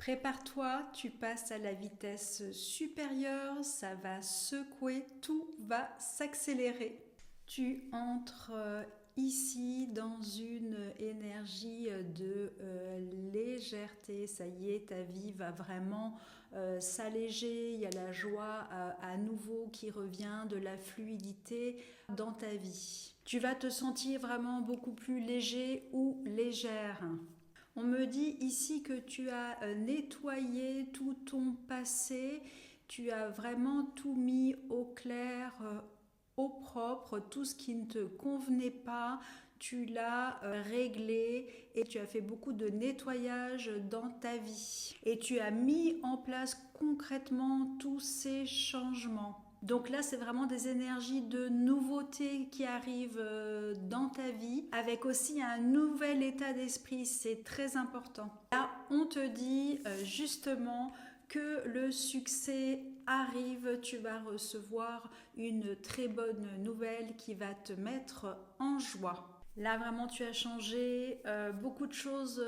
Prépare-toi, tu passes à la vitesse supérieure, ça va secouer, tout va s'accélérer. Tu entres ici dans une énergie de légèreté. Ça y est, ta vie va vraiment s'alléger. Il y a la joie à nouveau qui revient, de la fluidité dans ta vie. Tu vas te sentir vraiment beaucoup plus léger ou légère. On me dit ici que tu as nettoyé tout ton passé, tu as vraiment tout mis au clair, au propre, tout ce qui ne te convenait pas, tu l'as réglé et tu as fait beaucoup de nettoyage dans ta vie. Et tu as mis en place concrètement tous ces changements. Donc là, c'est vraiment des énergies de nouveauté qui arrivent dans ta vie, avec aussi un nouvel état d'esprit, c'est très important. Là, on te dit justement que le succès arrive, tu vas recevoir une très bonne nouvelle qui va te mettre en joie. Là, vraiment, tu as changé beaucoup de choses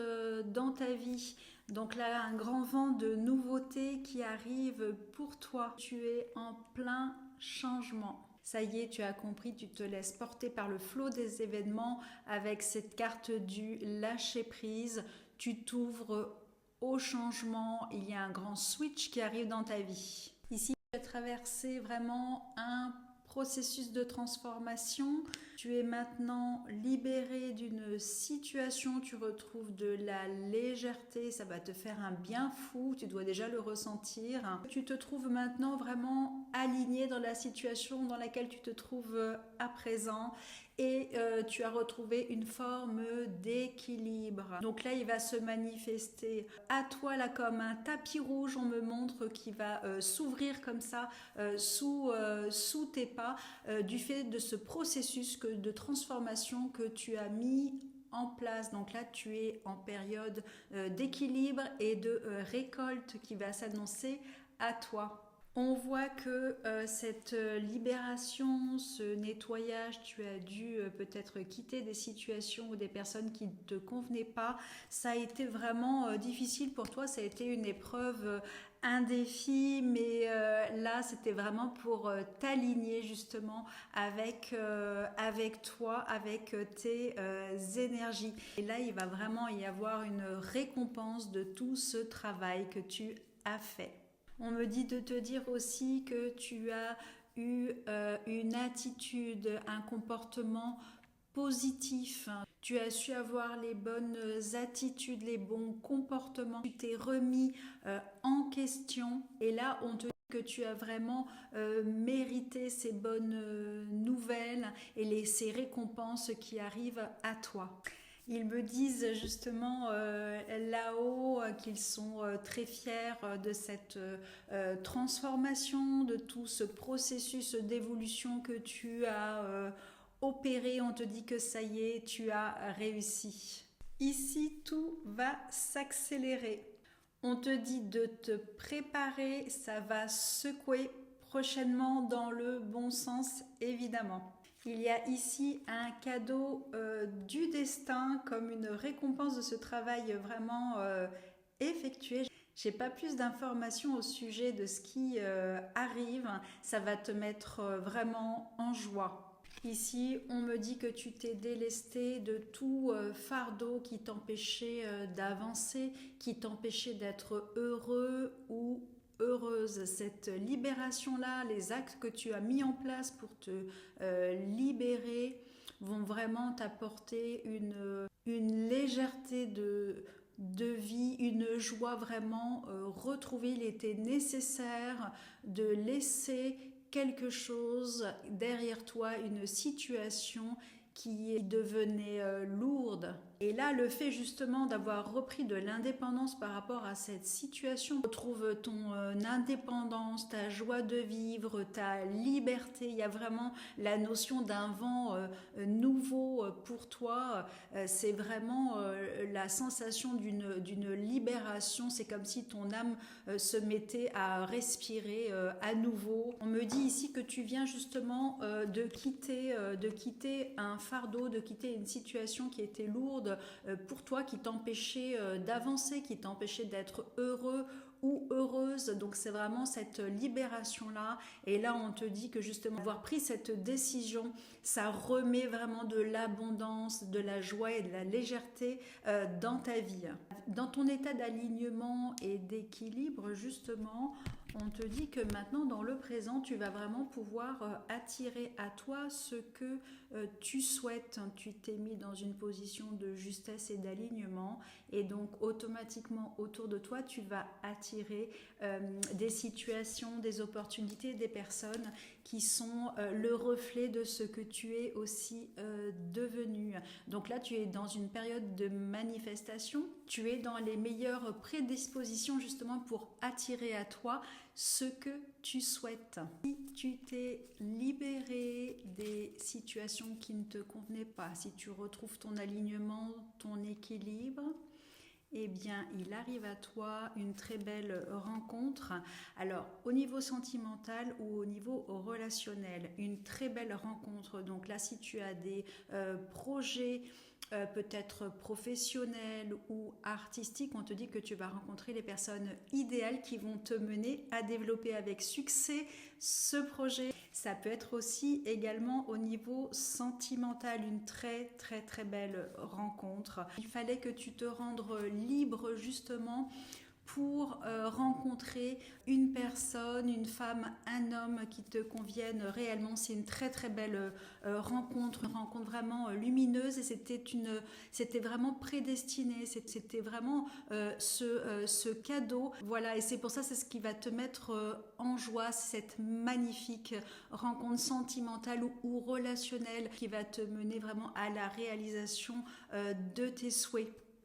dans ta vie. Donc là, un grand vent de nouveautés qui arrive pour toi. Tu es en plein changement. Ça y est, tu as compris, tu te laisses porter par le flot des événements avec cette carte du lâcher-prise. Tu t'ouvres au changement. Il y a un grand switch qui arrive dans ta vie. Ici, tu as traversé vraiment un processus de transformation. Tu es maintenant libéré d'une situation, tu retrouves de la légèreté, ça va te faire un bien fou, tu dois déjà le ressentir. Tu te trouves maintenant vraiment aligné dans la situation dans laquelle tu te trouves à présent et tu as retrouvé une forme d'équilibre. Donc là, il va se manifester à toi là comme un tapis rouge, on me montre, qui va s'ouvrir comme ça sous tes pas du fait de ce processus de transformation que tu as mis en place. Donc là, tu es en période d'équilibre et de récolte qui va s'annoncer à toi. On voit que cette libération, ce nettoyage, tu as dû peut-être quitter des situations ou des personnes qui ne te convenaient pas. Ça a été vraiment difficile pour toi, ça a été une épreuve, un défi, mais là, c'était vraiment pour t'aligner justement avec toi, avec tes énergies. Et là, il va vraiment y avoir une récompense de tout ce travail que tu as fait. On me dit de te dire aussi que tu as eu une attitude, un comportement positif. Tu as su avoir les bonnes attitudes, les bons comportements. Tu t'es remis en question. Et là, on te dit que tu as vraiment mérité ces bonnes nouvelles et ces récompenses qui arrivent à toi. Ils me disent justement là-haut qu'ils sont très fiers de cette transformation, de tout ce processus d'évolution que tu as opéré. On te dit que ça y est, tu as réussi. Ici, tout va s'accélérer. On te dit de te préparer, ça va secouer prochainement dans le bon sens, évidemment. Il y a ici un cadeau du destin comme une récompense de ce travail vraiment effectué. Je n'ai pas plus d'informations au sujet de ce qui arrive. Ça va te mettre vraiment en joie. Ici, on me dit que tu t'es délesté de tout fardeau qui t'empêchait d'avancer, qui t'empêchait d'être heureux ou heureuse. Cette libération-là, les actes que tu as mis en place pour te libérer vont vraiment t'apporter une légèreté de vie, une joie vraiment retrouvée. Il était nécessaire de laisser quelque chose derrière toi, une situation qui devenait lourde. Et là, le fait justement d'avoir repris de l'indépendance par rapport à cette situation, retrouve ton indépendance, ta joie de vivre, ta liberté. Il y a vraiment la notion d'un vent nouveau pour toi. C'est vraiment la sensation d'une libération. C'est comme si ton âme se mettait à respirer à nouveau. On me dit ici que tu viens justement de quitter un fardeau, de quitter une situation qui était lourde pour toi, qui t'empêchait d'avancer, qui t'empêchait d'être heureux ou heureuse. Donc c'est vraiment cette libération-là. Et là, on te dit que justement, avoir pris cette décision, ça remet vraiment de l'abondance, de la joie et de la légèreté dans ta vie. Dans ton état d'alignement et d'équilibre, justement, on te dit que maintenant, dans le présent, tu vas vraiment pouvoir attirer à toi ce que tu souhaites. Tu t'es mis dans une position de justesse et d'alignement, et donc automatiquement autour de toi, tu vas attirer des situations, des opportunités, des personnes qui sont le reflet de ce que tu es aussi devenu. Donc là, tu es dans une période de manifestation, tu es dans les meilleures prédispositions justement pour attirer à toi ce que tu souhaites. Si tu t'es libéré des situations qui ne te convenaient pas, si tu retrouves ton alignement, ton équilibre, eh bien, il arrive à toi une très belle rencontre. Alors, au niveau sentimental ou au niveau relationnel, une très belle rencontre. Donc là, si tu as des projets peut-être professionnels ou artistiques, on te dit que tu vas rencontrer les personnes idéales qui vont te mener à développer avec succès ce projet. Ça peut être aussi également au niveau sentimental, une très très très belle rencontre. Il fallait que tu te rendes libre justement pour rencontrer une personne, une femme, un homme qui te conviennent réellement. C'est une très très belle rencontre, une rencontre vraiment lumineuse, et c'était vraiment prédestiné, c'était vraiment ce cadeau. Voilà, et c'est pour ça, c'est ce qui va te mettre en joie, cette magnifique rencontre sentimentale ou relationnelle qui va te mener vraiment à la réalisation de tes souhaits.